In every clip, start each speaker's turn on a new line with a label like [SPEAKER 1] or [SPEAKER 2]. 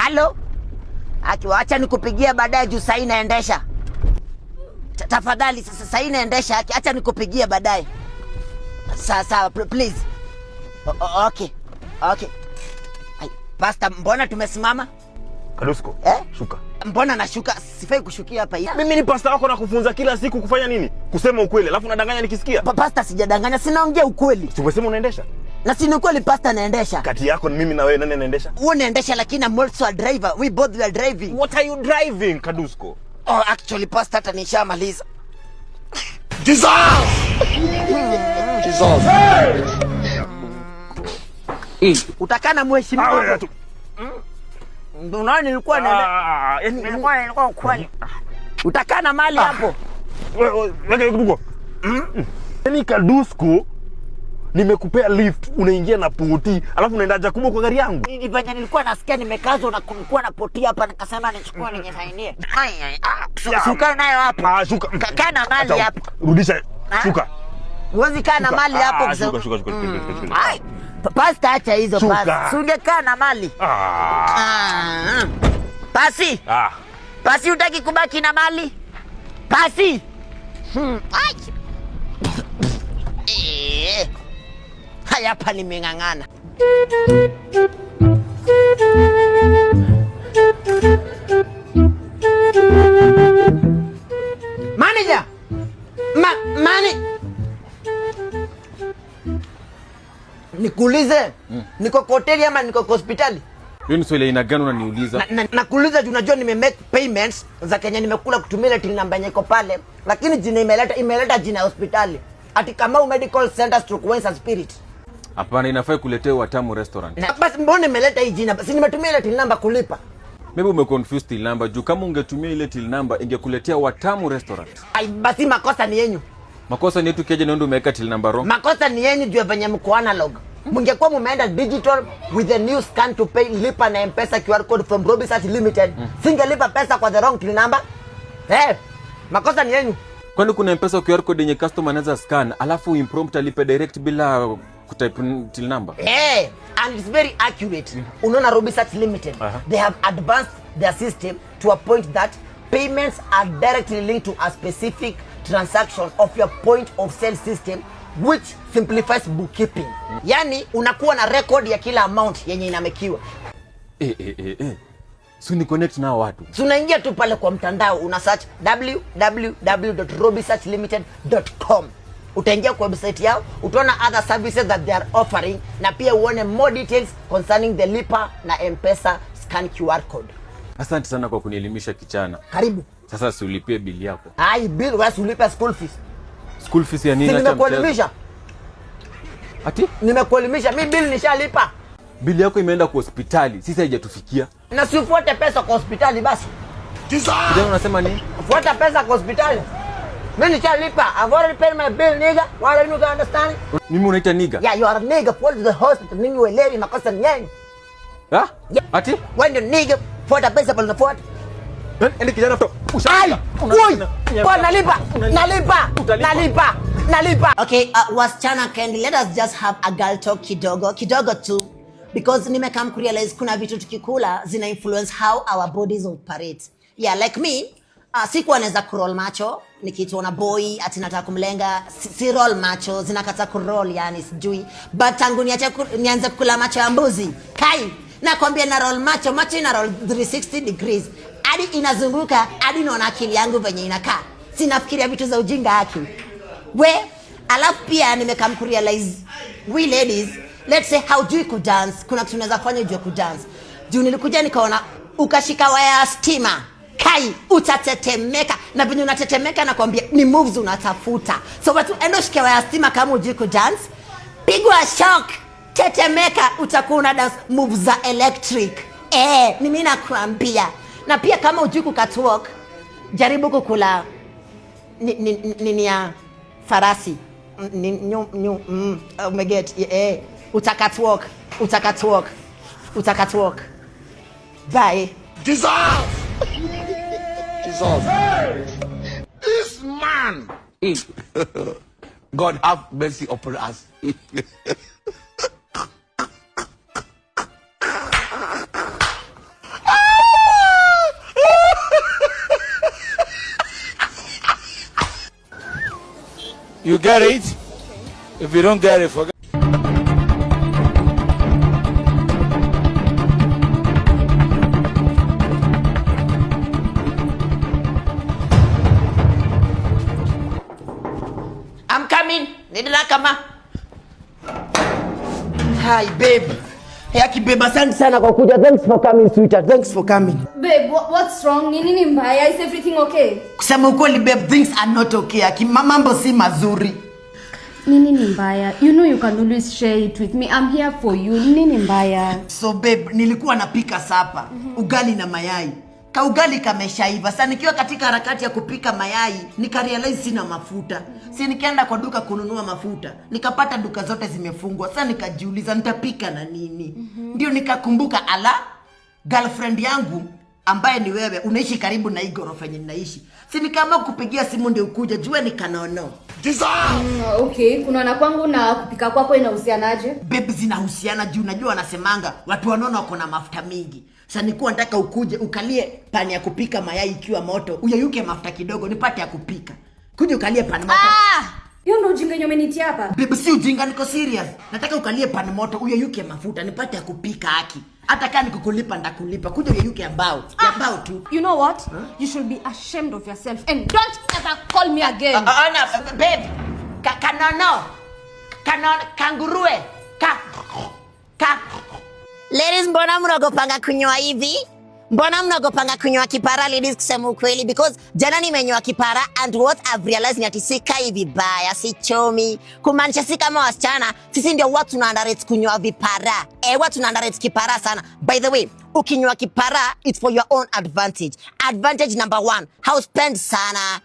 [SPEAKER 1] Halo? Acha nikupigia baadaye juu sasa inaendesha. Tafadhali sasa inaendesha, acha nikupigia baadaye. Sawa, please. Okay. Ai, Pastor, mbona tumesimama?
[SPEAKER 2] Kadusko, shuka.
[SPEAKER 1] Mbona nashuka? Sifai kushukia hapa hivi.
[SPEAKER 2] Mimi ni pastor wako na kufunza kila siku kufanya nini? Kusema ukweli, alafu unadanganya nikisikia.
[SPEAKER 1] Pastor, sijadanganya, sinaongea ukweli.
[SPEAKER 2] Umesema unaendesha?
[SPEAKER 1] Na si ukweli pastor naendesha.
[SPEAKER 2] Kati yako mimi na wewe nani anaendesha?
[SPEAKER 1] Wewe unaendesha lakini I'm also a driver. We both are driving.
[SPEAKER 2] What are you driving, Kadusko?
[SPEAKER 1] Oh, actually pastor hata nishamaliza.
[SPEAKER 2] Jesus!
[SPEAKER 1] Utakana mheshimiwa. Unaona nilikuwa nilikuwa ukweli. Utakana mali hapo.
[SPEAKER 2] Wewe kidogo. Yaani Kadusko nimekupea lift unaingia na poti alafu unaenda Jakubo kwa gari yangu.
[SPEAKER 1] Nilikuwa nasikia nimekazwa na kulikuwa na poti hapa nikasema nichukue ninyesainie. Shuka nayo hapo.
[SPEAKER 2] Shuka.
[SPEAKER 1] Kana mali hapo.
[SPEAKER 2] Rudisha. Shuka.
[SPEAKER 1] Uwezi kana mali hapo.
[SPEAKER 2] Shuka.
[SPEAKER 1] Ai. Pastor acha hizo pasi. Ungekaa na mali. Pasi. Pasi utaki kubaki na mali? Pasi. Ai. Haya hapa nimeng'ang'ana. Manager. Nikuulize, niko kwa hoteli ama niko kwa hospitali?
[SPEAKER 3] Hiyo ni swali ina gani unaniuliza?
[SPEAKER 1] Nakuuliza juu unajua make payments za Kenya nimekula kutumia ile namba nyeko pale, lakini jina imeleta jina hospitali. Ati Kamau Medical Center / Spirit.
[SPEAKER 3] Hapana, inafai kuletea Watamu Restaurant.
[SPEAKER 1] Basi mbona imeleta hii jina? Si nimetumia ile namba kulipa.
[SPEAKER 3] Maybe umeconfuse till number juu kama ungetumia ile till number ingekuletea Watamu Restaurant.
[SPEAKER 1] Ai, basi makosa ni yenyu.
[SPEAKER 3] Makosa ni yetu keje ndio umeweka till number wrong.
[SPEAKER 1] Makosa ni yenyu juu venye mko analog. Mungekuwa mumeenda digital with the new scan to pay lipa na M-Pesa QR code from Robisat Limited. Singelipa pesa kwa the wrong till number. Makosa ni yenyu.
[SPEAKER 3] Kwani kuna M-Pesa QR code yenye customer anaweza scan alafu impromptu alipe direct bila kutype till number?
[SPEAKER 1] And it's very accurate. Unaona Robisat Limited, they have advanced their system to a point that payments are directly linked to a specific transaction of your point of sale system, which simplifies bookkeeping. Yani unakuwa na record ya kila amount yenye inamekiwa.
[SPEAKER 3] So ni connect na watu.
[SPEAKER 1] So unaingia tu pale kwa mtandao una search www.robisatLimited.com. Utaingia kwa website yao, utaona other services that they are offering na pia uone more details concerning the lipa na M-Pesa scan QR code.
[SPEAKER 3] Asante sana kwa kunielimisha kichana.
[SPEAKER 1] Karibu.
[SPEAKER 3] Sasa si ulipie bili yako.
[SPEAKER 1] Ai, bill wewe ulipe school fees.
[SPEAKER 3] School fees ya nini?
[SPEAKER 1] Nimekuelimisha.
[SPEAKER 3] Ati?
[SPEAKER 1] Nimekuelimisha, mimi bill nishalipa.
[SPEAKER 3] Bili yako imeenda kwa hospitali, sisi haijatufikia.
[SPEAKER 1] Na si ufuate pesa kwa hospitali basi.
[SPEAKER 3] Ndio unasema nini?
[SPEAKER 1] Fuata pesa kwa hospitali. Mimi nishalipa. I've already paid my bill, nigga. Why don't you understand?
[SPEAKER 3] Mimi unaita nigga?
[SPEAKER 1] Yeah, you are a nigga. Go to the hospital. Nini uelewi makosa ni nini?
[SPEAKER 3] Yeah. Ati?
[SPEAKER 1] When you nigga, fuata pesa pale unafuata.
[SPEAKER 3] Ende kijana to.
[SPEAKER 1] Nalipa. Okay, wasichana Kendi, let us just have a girl talk kidogo tu, because nimekam kurealize kuna vitu tukikula zina influence how our bodies operate. Yeah, like me, sikuwa naweza kuroll macho nikituona boy ati nataka kumlenga, si roll macho, zinakata kuroll yani sijui, but tangu nianze kukula macho ya mbuzi kai nakwambia na roll macho ina roll 360 degrees hadi inazunguka hadi naona akili yangu venye inakaa, sinafikiria vitu za ujinga haki alafu pia nimekam kurealize we ladies, let's say how do you dance, kuna kitu unaweza fanya ujue kudance. Juu nilikuja nikaona ukashika waya ya stima kai utatetemeka, na venye unatetemeka nakwambia ni moves unatafuta. So watu endo shika waya ya stima kama ujue kudance, pigwa shock, tetemeka, utakuwa una dance moves za electric. Mimi nakwambia. Na pia kama ujue kukatwalk, jaribu kukula nini ya farasi. Umeget? Utakatwalk. Bye.
[SPEAKER 2] Jesus! This man!
[SPEAKER 4] God have mercy upon us. You get it? If you don't get it, forget.
[SPEAKER 1] I'm coming. Nidira kama. Hi babe. Yaki babe, asante sana kwa kuja. Thanks for coming sweetheart. Thanks for coming.
[SPEAKER 5] Babe, what's wrong? Nini mbaya? Is everything okay?
[SPEAKER 1] Kusema ukweli babe, things are not okay. Yaki mambo si mazuri.
[SPEAKER 5] Nini mbaya? You know you can always share it with me. I'm here for you. Nini mbaya?
[SPEAKER 1] So babe, nilikuwa napika sapa. Ugali na mayai. Ka ugali kameshaiva. Sasa nikiwa katika harakati ya kupika mayai, nikarealize sina mafuta. Si nikaenda kwa duka kununua mafuta. Nikapata duka zote zimefungwa. Sasa nikajiuliza nitapika na nini? Ndio nikakumbuka girlfriend yangu ambaye ni wewe unaishi karibu na hii ghorofa yenye ninaishi. Si nikaamua kupigia simu ndio ukuje. Jua nikanono.
[SPEAKER 5] Okay, kunaona kwangu na kupika kwako inahusianaje?
[SPEAKER 1] Babe, zinahusiana juu unajua wanasemanga watu wanono wako na mafuta mingi. Sasa nilikuwa nataka ukuje ukalie pani ya kupika mayai ikiwa moto. Uyeyuke mafuta kidogo nipate ya kupika. Kuja ukalie pani moto.
[SPEAKER 5] Hiyo ndio ujinga yenye umenitia hapa.
[SPEAKER 1] Babe, si ujinga, niko serious. Nataka ukalie pani moto, uyeyuke mafuta nipate ya kupika haki. Hata kama nikukulipa ndakulipa. Kuja uyeyuke ambao. Ambao tu.
[SPEAKER 5] You know what? You should be ashamed of yourself and don't ever call me again.
[SPEAKER 1] Babe. Kanono. Kanguruwe. Ladies, mbona mnagopanga kunywa hivi? Mbona mnagopanga kunywa kipara ladies, kusema ukweli? Because jana nimenywa kipara and what I've realized ni ati si kai vibaya, si chomi. Kumaanisha si kama wasichana, sisi ndio watu tuna underrate kunywa vipara. Watu tuna underrate kipara sana. By the way, ukinywa kipara, it's for your own advantage. Advantage number 1, how spend sana.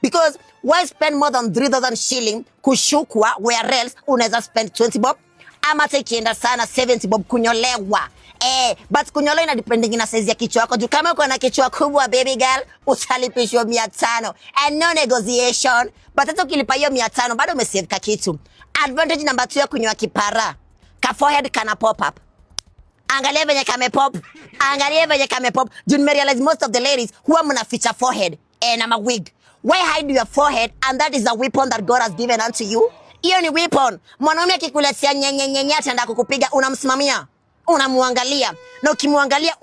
[SPEAKER 1] Because why spend more than 3,000 shilling kushukwa where else unaweza spend 20 bob? Ama tekienda sana 70 bob kunyolewa. But kunyolewa ina depending na size ya kichwa yako. Juu kama uko na kichwa kubwa baby girl, utalipishwa 500 and no negotiation. But hata ukilipa hiyo 500 bado umesave ka kitu. Advantage number 2 ya kunywa kipara, ka forehead kana pop up. Angalia venye kame pop. Angalia venye kame pop. Juu nimerealize most of the ladies huwa mnaficha forehead na ma wig. Why hide your forehead? And that is a weapon that God has given unto you. Hiyo ni weapon. Mwanaume akikuletea nyenyenyenye ataenda kukupiga, unamsimamia, unamuangalia. Na ukimwangalia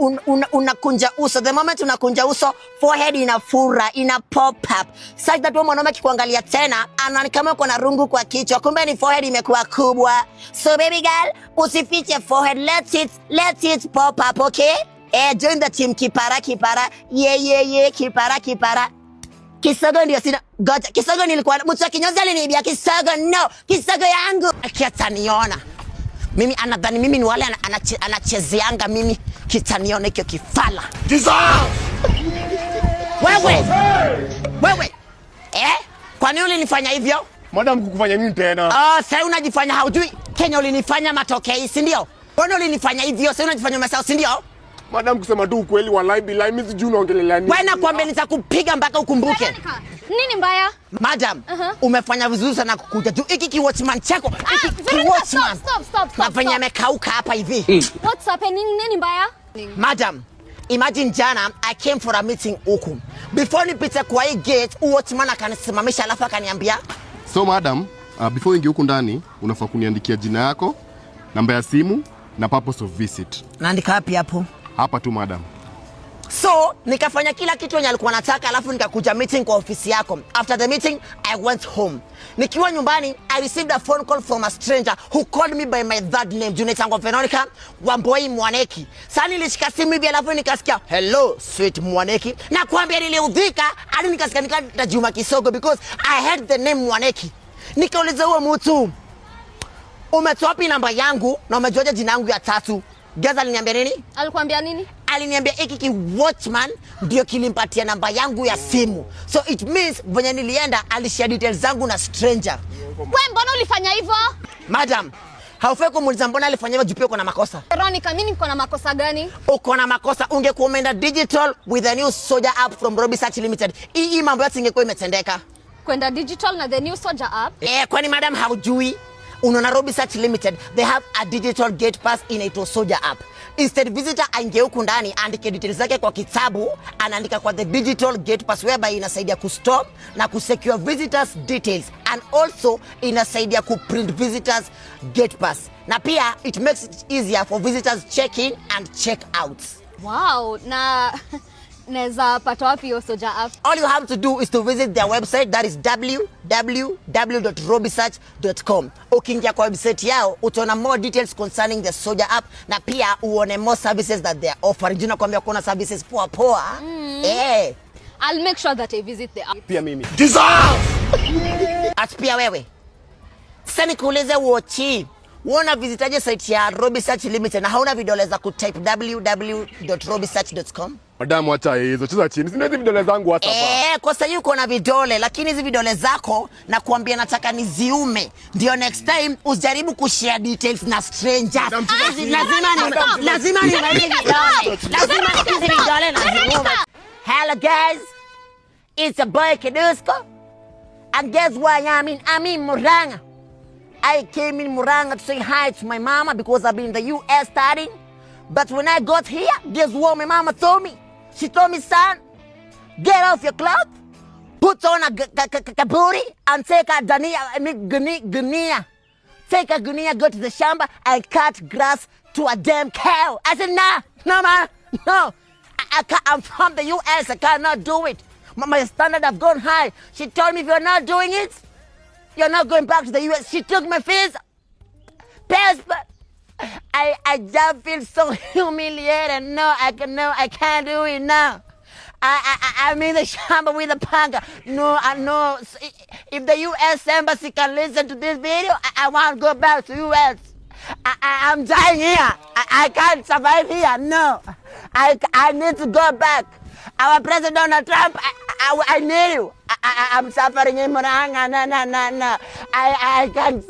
[SPEAKER 1] unakunja uso. The moment unakunja uso, forehead inafura, ina pop up. Such that mwanaume akikuangalia tena, anaona kama uko na rungu kwa kichwa, kumbe ni forehead imekuwa kubwa. So baby girl, usifiche forehead. Let it pop up, okay? Join the team kipara. Yeah, kipara. Kisogo ndio sina. Goja, kisogo nilikuwa mtu kinyozi aliniibia kisogo. No, kisogo yangu. Akitaniona. Mimi anadhani mimi ni wale anachezeanga mimi, kitaniona hiyo kifala. Wewe. Kwa nini ulinifanya hivyo?
[SPEAKER 2] Madam, kukufanya nini tena?
[SPEAKER 1] Sasa unajifanya haujui Kenya ulinifanya matokeo, si ndio? Mbona ulinifanya hivyo? Sasa unajifanya umesahau, si ndio?
[SPEAKER 2] Madam, kusema tu ukweli, wallahi billahi mimi sijui unaongelea nini.
[SPEAKER 1] Wewe nakwambia nitakupiga mpaka ukumbuke.
[SPEAKER 5] Nini mbaya?
[SPEAKER 1] Madam, umefanya vizuri sana kukuja. Tu hiki watchman chako, watchman.
[SPEAKER 5] Stop.
[SPEAKER 1] Nafanya amekauka hapa hivi.
[SPEAKER 5] What's happening? Nini mbaya?
[SPEAKER 1] Madam, imagine jana I came for a meeting huku. Before nipite kwa hii gate, watchman akanisimamisha alafu akaniambia,
[SPEAKER 6] "So madam, before ingie huku ndani, unafaa kuniandikia jina yako, namba ya simu na purpose of visit."
[SPEAKER 1] Naandika wapi hapo?
[SPEAKER 6] Hapa tu madam.
[SPEAKER 1] So, nikafanya kila kitu yenye alikuwa nataka, alafu nikakuja meeting kwa ofisi yako. After the meeting, I went home. Nikiwa nyumbani, I received a phone call from a stranger who called me by my third name. Junaitango Veronica Wamboi Mwaneki. Sasa nilishika simu hivi alafu nikasikia, "Hello, sweet Mwaneki." Na kuambia niliudhika, hadi nikasikia nikata Juma Kisogo because I heard the name Mwaneki. Nikauliza huo mtu, "Umetoa wapi namba yangu na umejuaje jina yangu ya tatu?" Gaza aliniambia nini?
[SPEAKER 5] Alikuambia nini?
[SPEAKER 1] Aliniambia hiki watchman ndio kilimpatia namba yangu ya simu. So it means venye nilienda alishare details zangu na stranger.
[SPEAKER 5] Wewe mbona ulifanya hivyo?
[SPEAKER 1] Madam, haufai kumuuliza mbona alifanya hivyo, jupio uko na makosa.
[SPEAKER 5] Veronica, mimi niko na makosa gani?
[SPEAKER 1] Uko na makosa, ungekuwa umeenda digital with a new Soldier app from Robi Search Limited. Hii mambo yote ingekuwa imetendeka.
[SPEAKER 5] Kwenda digital na the new Soldier app?
[SPEAKER 1] Kwani madam haujui? Unaona Robi Search Limited, they have a digital gate pass inaitwa Soldier app. Instead visitor aingie huku ndani andike details zake kwa kitabu, anaandika kwa the digital gate pass whereby inasaidia kustop na kusecure visitors details and also inasaidia kuprint visitors gate pass. Na pia it makes it easier for visitors check in and check out.
[SPEAKER 7] Wow, na naweza pata wapi hiyo Soja app?
[SPEAKER 1] All you have to do is to visit their website, that is www.robisearch.com. Ukiingia kwa website yao utaona more details concerning the Soja app na pia uone more services that they are offering. Jina kwambia kuna services poa poa.
[SPEAKER 7] I'll make sure that I visit the app.
[SPEAKER 6] Pia mimi.
[SPEAKER 1] At pia wewe. Sasa nikuulize Wochi, uona visitaje site ya Robisearch Limited na hauna vidole za kutype www.robisearch.com?
[SPEAKER 6] Madam, acha hizo. Cheza chini. Sina hizi vidole zangu hata hapa.
[SPEAKER 1] Kwa sasa yuko na vidole, lakini hizi vidole zako na kuambia nataka niziume. Ndio next time usijaribu kushare details na strangers. Lazima ni vidole na ziume. Hello guys. It's a boy Kidusko. And guess why I'm in Muranga. I came in Muranga to say hi to my mama because I've been in the US studying. But when I got here, guess what my mama told me? She told me, son, get off your clothes, put on a kaburi, and take a gunia. Take a gunia, go to the shamba, and cut grass to a damn cow. I said, no, man, no. I'm from the US, I cannot do it. My standard have gone high. She told me, if you're not doing it, you're not going back to the US. She took my fees. Passport. I just feel so humiliated. No, I can't do it now. I'm in the shamba with a panga. No, I know. If the U.S. Embassy can listen to this video, I want to go back to U.S. I'm dying here. I can't survive here. No, I need to go back. Our President Donald Trump, I need you. I'm suffering in Muranga. No. I can't.